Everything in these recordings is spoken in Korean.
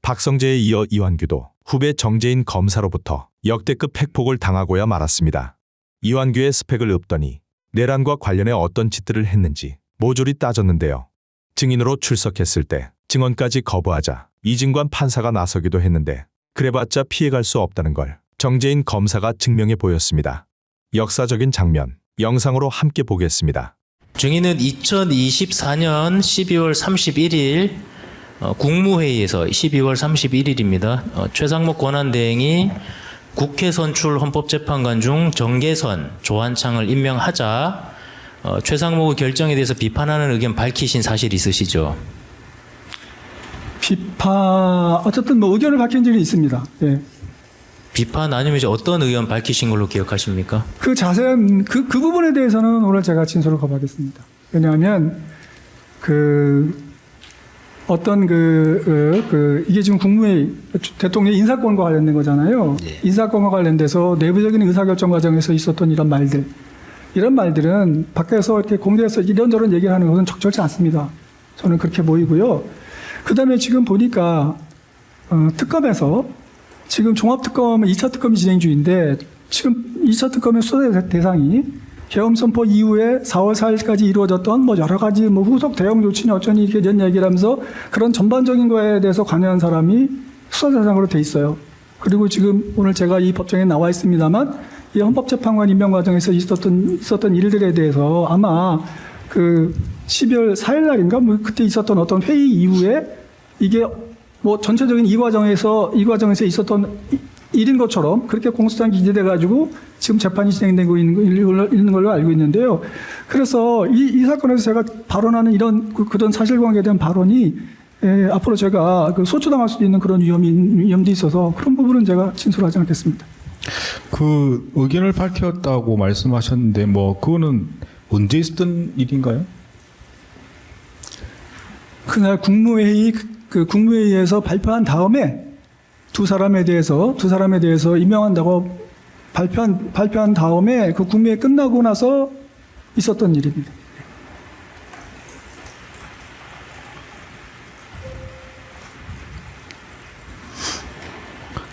박성재에 이어 이완규도 후배 정재인 검사로부터 역대급 팩폭을 당하고야 말았습니다. 이완규의 스펙을 읊더니 내란과 관련해 어떤 짓들을 했는지 모조리 따졌는데요. 증인으로 출석했을 때 증언까지 거부하자 이진관 판사가 나서기도 했는데 그래봤자 피해갈 수 없다는 걸 정재인 검사가 증명해 보였습니다. 역사적인 장면, 영상으로 함께 보겠습니다. 증인은 2024년 12월 31일 국무회의에서 12월 31일입니다. 최상목 권한대행이 국회 선출 헌법재판관 중 정계선, 조한창을 임명하자 최상목의 결정에 대해서 비판하는 의견 밝히신 사실 있으시죠? 어쨌든 뭐 의견을 밝힌 적이 있습니다. 예. 비판 아니면 이제 어떤 의견 밝히신 걸로 기억하십니까? 그 자세한 그 부분에 대해서는 오늘 제가 진술을 거부하겠습니다. 왜냐하면 이게 지금 국무회의 대통령 인사권과 관련된 거잖아요. 네. 인사권과 관련돼서 내부적인 의사결정 과정에서 있었던 이런 말들은 밖에서 이렇게 공개해서 이런저런 얘기를 하는 것은 적절치 않습니다. 저는 그렇게 보이고요. 그 다음에 지금 보니까 특검에서 지금 종합특검 2차 특검이 진행 중인데 지금 2차 특검의 수사 대상이 계엄 선포 이후에 4월 4일까지 이루어졌던 뭐 여러 가지 뭐 후속 대응 조치니 어쩌니 이렇게 이런 얘기를 하면서 그런 전반적인 거에 대해서 관여한 사람이 수사 대상으로 돼 있어요. 그리고 지금 오늘 제가 이 법정에 나와 있습니다만 이 헌법재판관 임명 과정에서 있었던 일들에 대해서 아마 그 12월 4일 날인가 뭐 그때 있었던 어떤 회의 이후에 이게 뭐 전체적인 이 과정에서 있었던 일인 것처럼 그렇게 공소장이 기재돼 가지고 지금 재판이 진행되고 있는 걸로 알고 있는데요. 그래서 이 사건에서 제가 발언하는 그런 사실관계에 대한 발언이 앞으로 제가 소추당할 수도 있는 그런 위험도 있어서 그런 부분은 제가 진술하지 않겠습니다. 그 의견을 밝혔다고 말씀하셨는데 뭐 그거는 언제 있었던 일인가요? 그날 국무회의에서 발표한 다음에 두 사람에 대해서 임명한다고 발표한 다음에 그 국무회의 끝나고 나서 있었던 일입니다.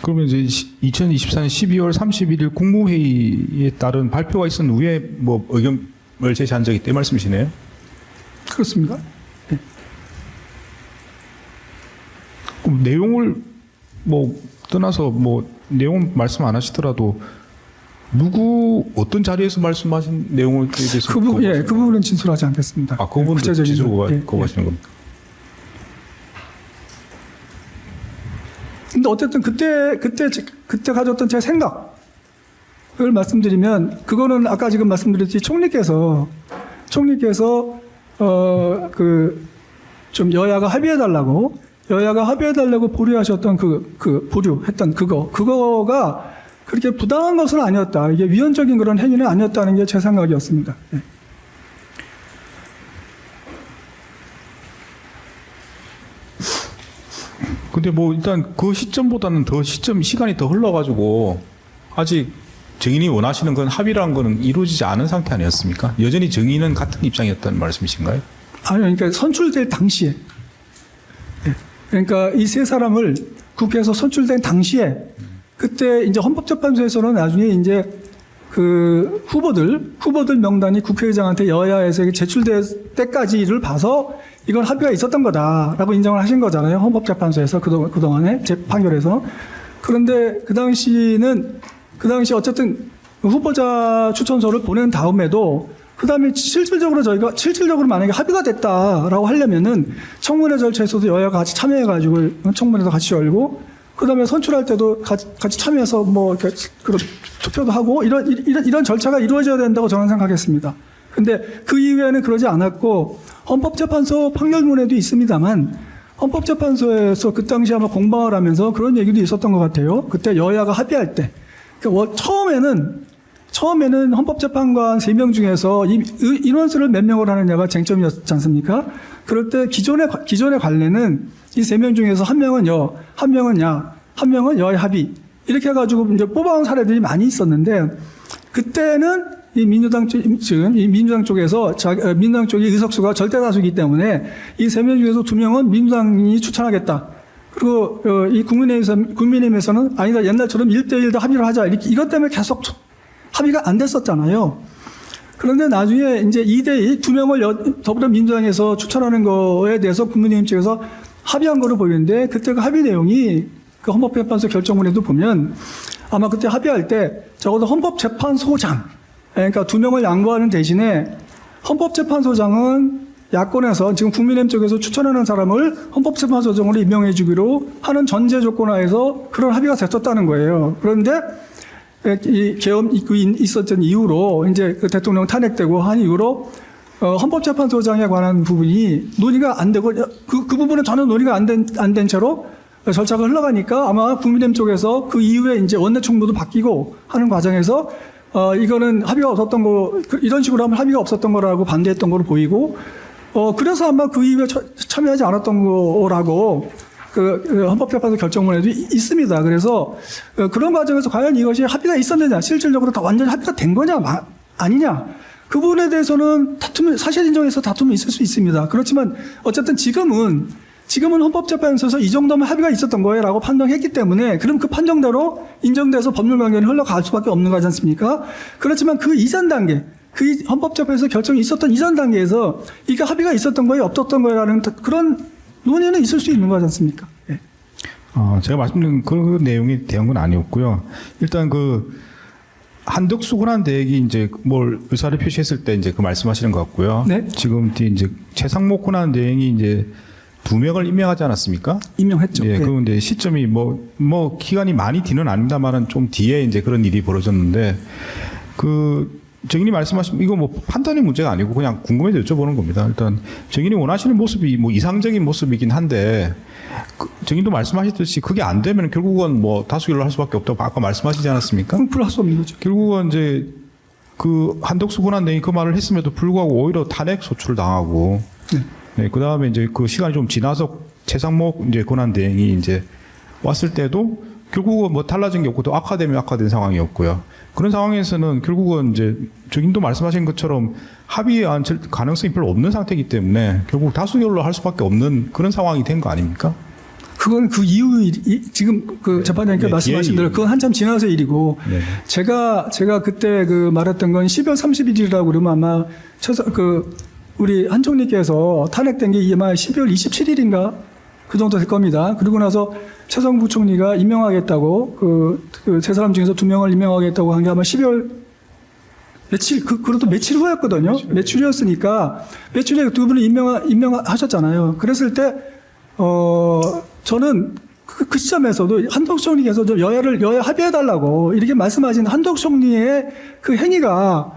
그러면 이제 2024년 12월 31일 국무회의에 따른 발표가 있은 후에 뭐 의견을 제시한 적이 있대 말씀이시네요? 그렇습니까? 네. 그럼 내용을 뭐 떠나서 뭐 내용 말씀 안 하시더라도 어떤 자리에서 말씀하신 내용에 대해서 그 부분은 진술하지 않겠습니다. 그 부분도 진술 거부하시는 겁니까? 근데 어쨌든 그때 가졌던 제 생각을 말씀드리면 그거는 아까 지금 말씀드렸듯이 총리께서 좀 여야가 합의해달라고 보류하셨던 보류했던 그거가 그렇게 부당한 것은 아니었다. 이게 위헌적인 그런 행위는 아니었다는 게 제 생각이었습니다. 네. 근데 뭐 일단 그 시점보다는 시간이 더 흘러가지고 아직 증인이 원하시는 건 합의라는 거는 이루어지지 않은 상태 아니었습니까? 여전히 증인은 같은 입장이었다는 말씀이신가요? 아니요, 그러니까 선출될 당시에. 네. 그러니까 이 세 사람을 국회에서 선출된 당시에 그때 이제 헌법재판소에서는 나중에 이제 그 후보들 명단이 국회의장한테 여야에서 제출될 때까지를 봐서 이건 합의가 있었던 거다라고 인정을 하신 거잖아요. 헌법재판소에서 그동안에 판결에서. 그런데 그 당시 어쨌든 후보자 추천서를 보낸 다음에도 그 다음에 실질적으로 만약에 합의가 됐다라고 하려면은 청문회 절차에서도 여야가 같이 참여해가지고 청문회도 같이 열고 그 다음에 선출할 때도 같이 참여해서 뭐 이렇게 그런 투표도 하고 이런 절차가 이루어져야 된다고 저는 생각했습니다. 근데 그 이후에는 그러지 않았고 헌법재판소 판결문에도 있습니다만 헌법재판소에서 그 당시 아마 공방을 하면서 그런 얘기도 있었던 것 같아요. 그때 여야가 합의할 때. 그러니까 처음에는 헌법재판관 3명 중에서 인원수를 몇 명을 하느냐가 쟁점이었지 않습니까? 그럴 때 기존의 관례는 이 3명 중에서 한 명은 한 명은 야, 한 명은 여야 합의. 이렇게 해가지고 이제 뽑아온 사례들이 많이 있었는데, 그때는 이 민주당 쪽에서, 민주당 쪽의 의석수가 절대 다수이기 때문에 이 3명 중에서 2명은 민주당이 추천하겠다. 그리고 이 국민의힘에서는 아니다, 옛날처럼 1대1도 합의를 하자, 이렇게 이것 때문에 계속 합의가 안 됐었잖아요. 그런데 나중에 이제 2대2 2명을 더불어민주당에서 추천하는 거에 대해서 국민의힘 측에서 합의한 거로 보이는데, 그때 그 합의 내용이 그 헌법재판소 결정문에도 보면 아마 그때 합의할 때 적어도 헌법재판소장, 그러니까 2명을 양보하는 대신에 헌법재판소장은 야권에서 지금 국민의힘 쪽에서 추천하는 사람을 헌법재판소장으로 임명해 주기로 하는 전제 조건하에서 그런 합의가 됐었다는 거예요. 그런데 이 계엄 있었던 이후로 이제 그 대통령 탄핵되고 한 이후로 헌법재판소장에 관한 부분이 논의가 안 되고 그 부분은 전혀 논의가 안 된 채로 절차가 흘러가니까 아마 국민의힘 쪽에서 그 이후에 이제 원내 총무도 바뀌고 하는 과정에서 이거는 합의가 없었던 거, 이런 식으로 하면 합의가 없었던 거라고 반대했던 거로 보이고, 그래서 아마 그 이후에 참여하지 않았던 거라고 그 헌법재판소 결정문에도 있습니다. 그래서 그런 과정에서 과연 이것이 합의가 있었느냐, 실질적으로 다 완전히 합의가 된 거냐, 아니냐, 그 부분에 대해서는 사실 인정해서 다툼이 있을 수 있습니다. 그렇지만 어쨌든 지금은 헌법재판소에서 이 정도면 합의가 있었던 거예요라고 판정했기 때문에, 그럼 그 판정대로 인정돼서 법률 강령이 흘러갈 수밖에 없는 거지 않습니까? 그렇지만 그 이전 단계, 그 헌법재판소에서 결정이 있었던 이전 단계에서 이게 합의가 있었던 거예요, 없었던 거예요라는 그런 논의는 있을 수 있는 거지 않습니까? 예. 제가 말씀드린 그 내용이 대한 건 아니었고요. 일단 그 한덕수 권한대행이 이제 뭘 의사를 표시했을 때 이제 그 말씀하시는 것 같고요. 네. 지금 이제 최상목 권한대행이 이제 2명을 임명하지 않았습니까? 임명했죠. 예, 네. 그런데 시점이 뭐 기간이 많이 뒤는 아닙니다만은 좀 뒤에 이제 그런 일이 벌어졌는데, 그 정인이 말씀하신 이거 뭐 판단의 문제가 아니고 그냥 궁금해서 여쭤보는 겁니다. 일단 정인이 원하시는 모습이 뭐 이상적인 모습이긴 한데, 정인도 말씀하셨듯이 그게 안 되면 결국은 뭐 다수결로 할 수밖에 없다고 아까 말씀하시지 않았습니까? 불할 수 없는 거죠. 결국은 이제 그 한덕수 권한대행이 그 말을 했음에도 불구하고 오히려 탄핵 소추를 당하고, 네, 그 다음에 이제 그 시간이 좀 지나서 최상목 이제 권한대행이 이제 왔을 때도 결국은 뭐 달라진 게 없고 또 악화되면 악화된 상황이었고요. 그런 상황에서는 결국은 이제 저님도 말씀하신 것처럼 합의한 가능성이 별로 없는 상태이기 때문에 결국 다수결로 할 수밖에 없는 그런 상황이 된 거 아닙니까? 그건 그 이후 지금 그 재판장님께서 말씀하신 대로 그건 한참 지나서 일이고, 네. 제가 그때 그 말했던 건 12월 30일이라고 그러면 아마 우리 한 총리께서 탄핵된 게 아마 12월 27일인가 그 정도 될 겁니다. 그리고 나서 최성 부총리가 임명하겠다고 그 세 사람 중에서 2명을 임명하겠다고 한 게 아마 12월 그것도 며칠 후였거든요. 며칠 후였으니까 며칠 후에 두 분을 임명하셨잖아요. 그랬을 때 저는 그 시점에서도 한덕수 총리께서 좀 여야 합의해달라고 이렇게 말씀하신 한덕수 총리의 그 행위가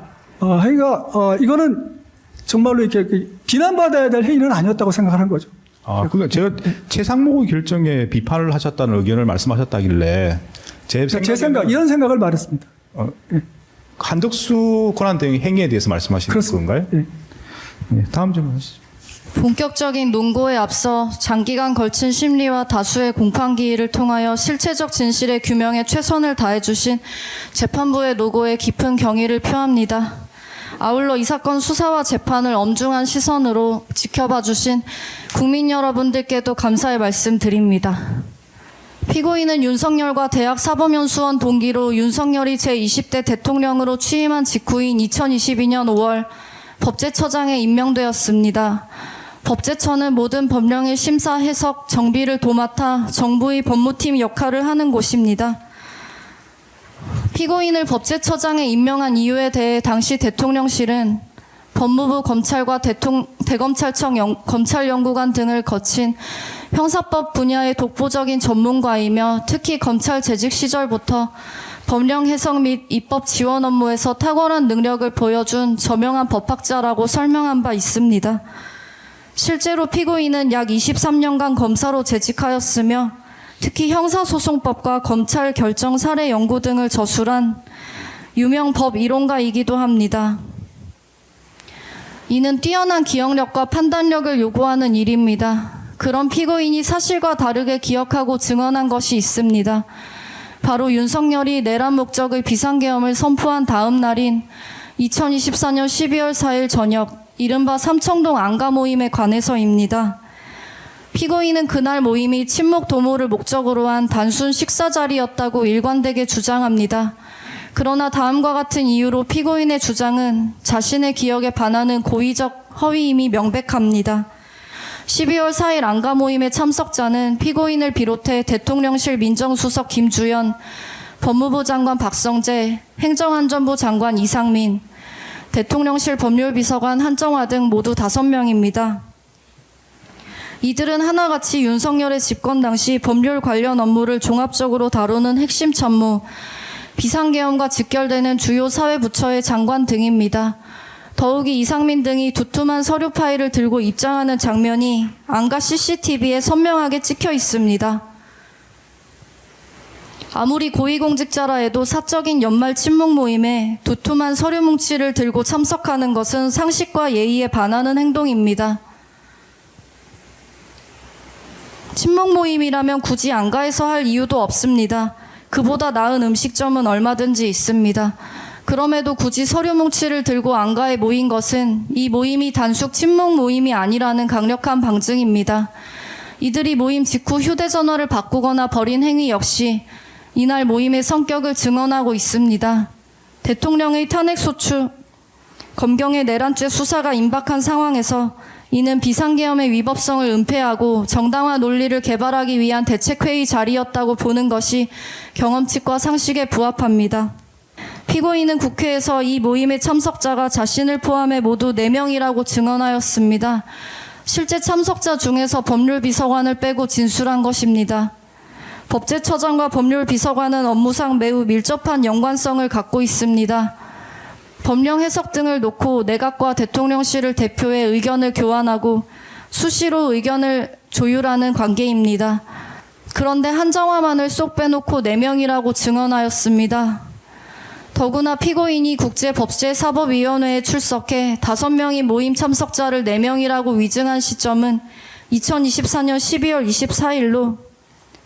이거는 정말로 이렇게 비난받아야 될 행위는 아니었다고 생각하는 거죠. 그러니까 제가 최상목의 결정에 비판을 하셨다는 의견을 말씀하셨다길래 제 생각, 이런 생각을 말했습니다. 한덕수 권한대행 행위에 대해서 말씀하시는 그렇습니다. 건가요? 예. 네, 다음 질문 하시죠. 본격적인 논고에 앞서 장기간 걸친 심리와 다수의 공판기일을 통하여 실체적 진실의 규명에 최선을 다해주신 재판부의 노고에 깊은 경의를 표합니다. 아울러 이 사건 수사와 재판을 엄중한 시선으로 지켜봐 주신 국민 여러분들께도 감사의 말씀 드립니다. 피고인은 윤석열과 대학 사법연수원 동기로 윤석열이 제20대 대통령으로 취임한 직후인 2022년 5월 법제처장에 임명되었습니다. 법제처는 모든 법령의 심사, 해석, 정비를 도맡아 정부의 법무팀 역할을 하는 곳입니다. 피고인을 법제처장에 임명한 이유에 대해 당시 대통령실은 법무부 검찰과 대검찰청 검찰연구관 등을 거친 형사법 분야의 독보적인 전문가이며 특히 검찰 재직 시절부터 법령 해석 및 입법 지원 업무에서 탁월한 능력을 보여준 저명한 법학자라고 설명한 바 있습니다. 실제로 피고인은 약 23년간 검사로 재직하였으며 특히 형사소송법과 검찰 결정 사례 연구 등을 저술한 유명 법 이론가이기도 합니다. 이는 뛰어난 기억력과 판단력을 요구하는 일입니다. 그런 피고인이 사실과 다르게 기억하고 증언한 것이 있습니다. 바로 윤석열이 내란 목적의 비상계엄을 선포한 다음 날인 2024년 12월 4일 저녁 이른바 삼청동 안가 모임에 관해서입니다. 피고인은 그날 모임이 친목 도모를 목적으로 한 단순 식사 자리였다고 일관되게 주장합니다. 그러나 다음과 같은 이유로 피고인의 주장은 자신의 기억에 반하는 고의적 허위임이 명백합니다. 12월 4일 안가 모임의 참석자는 피고인을 비롯해 대통령실 민정수석 김주연, 법무부 장관 박성재, 행정안전부 장관 이상민, 대통령실 법률비서관 한정화 등 모두 5명입니다. 이들은 하나같이 윤석열의 집권 당시 법률 관련 업무를 종합적으로 다루는 핵심 참모, 비상계엄과 직결되는 주요 사회부처의 장관 등입니다. 더욱이 이상민 등이 두툼한 서류 파일을 들고 입장하는 장면이 안가 CCTV에 선명하게 찍혀 있습니다. 아무리 고위공직자라 해도 사적인 연말 친목 모임에 두툼한 서류 뭉치를 들고 참석하는 것은 상식과 예의에 반하는 행동입니다. 친목 모임이라면 굳이 안가에서 할 이유도 없습니다. 그보다 나은 음식점은 얼마든지 있습니다. 그럼에도 굳이 서류 뭉치를 들고 안가에 모인 것은 이 모임이 단순 친목 모임이 아니라는 강력한 방증입니다. 이들이 모임 직후 휴대전화를 바꾸거나 벌인 행위 역시 이날 모임의 성격을 증언하고 있습니다. 대통령의 탄핵소추, 검경의 내란죄 수사가 임박한 상황에서 이는 비상계엄의 위법성을 은폐하고 정당화 논리를 개발하기 위한 대책회의 자리였다고 보는 것이 경험칙과 상식에 부합합니다. 피고인은 국회에서 이 모임의 참석자가 자신을 포함해 모두 4명이라고 증언하였습니다. 실제 참석자 중에서 법률비서관을 빼고 진술한 것입니다. 법제처장과 법률비서관은 업무상 매우 밀접한 연관성을 갖고 있습니다. 법령 해석 등을 놓고 내각과 대통령실을 대표해 의견을 교환하고 수시로 의견을 조율하는 관계입니다. 그런데 한정화만을 쏙 빼놓고 4명이라고 증언하였습니다. 더구나 피고인이 국제법제사법위원회에 출석해 5명이 모임 참석자를 4명이라고 위증한 시점은 2024년 12월 24일로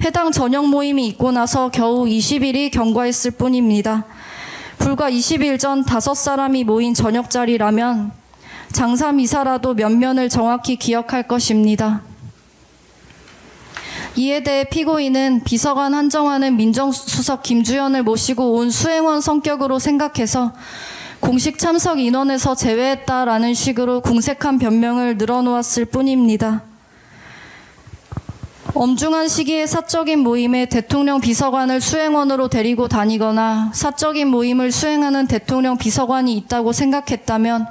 해당 저녁 모임이 있고 나서 겨우 20일이 경과했을 뿐입니다. 불과 20일 전 5사람이 모인 저녁 자리라면 장삼이사라도 면면을 정확히 기억할 것입니다. 이에 대해 피고인은 비서관 한정화는 민정수석 김주연을 모시고 온 수행원 성격으로 생각해서 공식 참석 인원에서 제외했다라는 식으로 궁색한 변명을 늘어놓았을 뿐입니다. 엄중한 시기에 사적인 모임에 대통령 비서관을 수행원으로 데리고 다니거나 사적인 모임을 수행하는 대통령 비서관이 있다고 생각했다면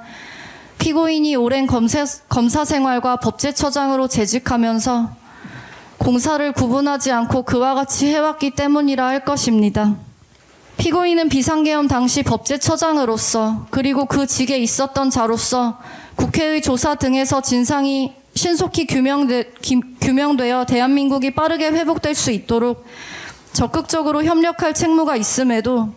피고인이 오랜 검사 생활과 법제처장으로 재직하면서 공사를 구분하지 않고 그와 같이 해왔기 때문이라 할 것입니다. 피고인은 비상계엄 당시 법제처장으로서 그리고 그 직에 있었던 자로서 국회의 조사 등에서 진상이 신속히 규명되어 대한민국이 빠르게 회복될 수 있도록 적극적으로 협력할 책무가 있음에도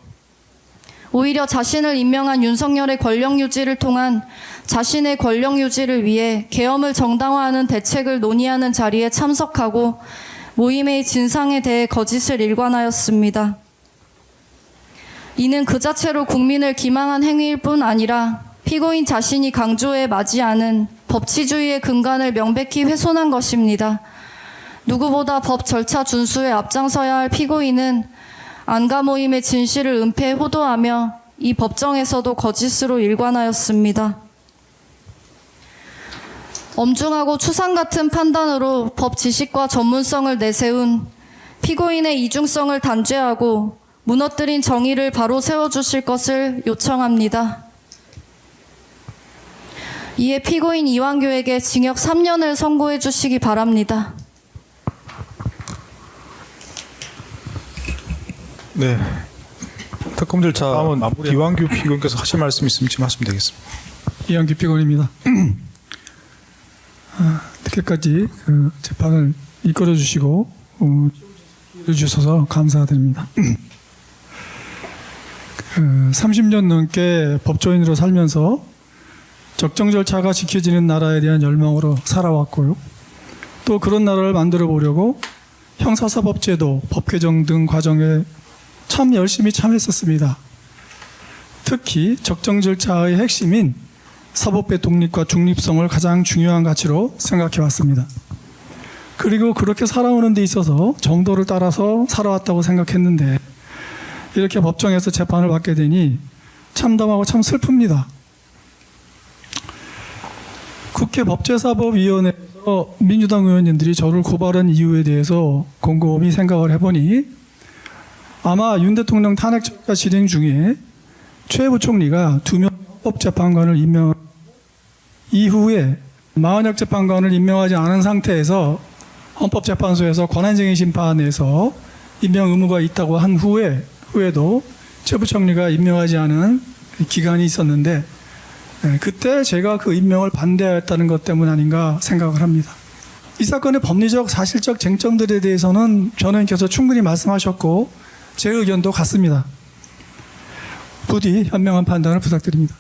오히려 자신을 임명한 윤석열의 권력 유지를 통한 자신의 권력 유지를 위해 계엄을 정당화하는 대책을 논의하는 자리에 참석하고 모임의 진상에 대해 거짓을 일관하였습니다. 이는 그 자체로 국민을 기망한 행위일 뿐 아니라 피고인 자신이 강조해 마지 않은 법치주의의 근간을 명백히 훼손한 것입니다. 누구보다 법 절차 준수에 앞장서야 할 피고인은 안가 모임의 진실을 은폐해 호도하며 이 법정에서도 거짓으로 일관하였습니다. 엄중하고 추상 같은 판단으로 법 지식과 전문성을 내세운 피고인의 이중성을 단죄하고 무너뜨린 정의를 바로 세워주실 것을 요청합니다. 이에 피고인 이완규에게 징역 3년을 선고해 주시기 바랍니다. 네. 특검 절차 다음은 이완규 피고인께서 하실 말씀 있으면 지금 하시면 되겠습니다. 이완규 피고인입니다. 늦게까지 재판을 이끌어 주시고 주셔서 감사드립니다. 30년 넘게 법조인으로 살면서 적정 절차가 지켜지는 나라에 대한 열망으로 살아왔고요. 또 그런 나라를 만들어 보려고 형사사법제도, 법 개정 등 과정에 참 열심히 참여했었습니다. 특히 적정 절차의 핵심인 사법부의 독립과 중립성을 가장 중요한 가치로 생각해 왔습니다. 그리고 그렇게 살아오는 데 있어서 정도를 따라서 살아왔다고 생각했는데 이렇게 법정에서 재판을 받게 되니 참담하고 참 슬픕니다. 국회 법제사법위원회에서 민주당 의원님들이 저를 고발한 이유에 대해서 곰곰이 생각을 해보니 아마 윤 대통령 탄핵 실행 중에 최 부총리가 2명 헌법재판관을 임명 이후에 마흔역 재판관을 임명하지 않은 상태에서 헌법재판소에서 권한쟁의 심판에서 임명 의무가 있다고 한 후에도 최 부총리가 임명하지 않은 기간이 있었는데 그때 제가 그 임명을 반대하였다는 것 때문 아닌가 생각을 합니다. 이 사건의 법리적 사실적 쟁점들에 대해서는 변호인께서 충분히 말씀하셨고 제 의견도 같습니다. 부디 현명한 판단을 부탁드립니다.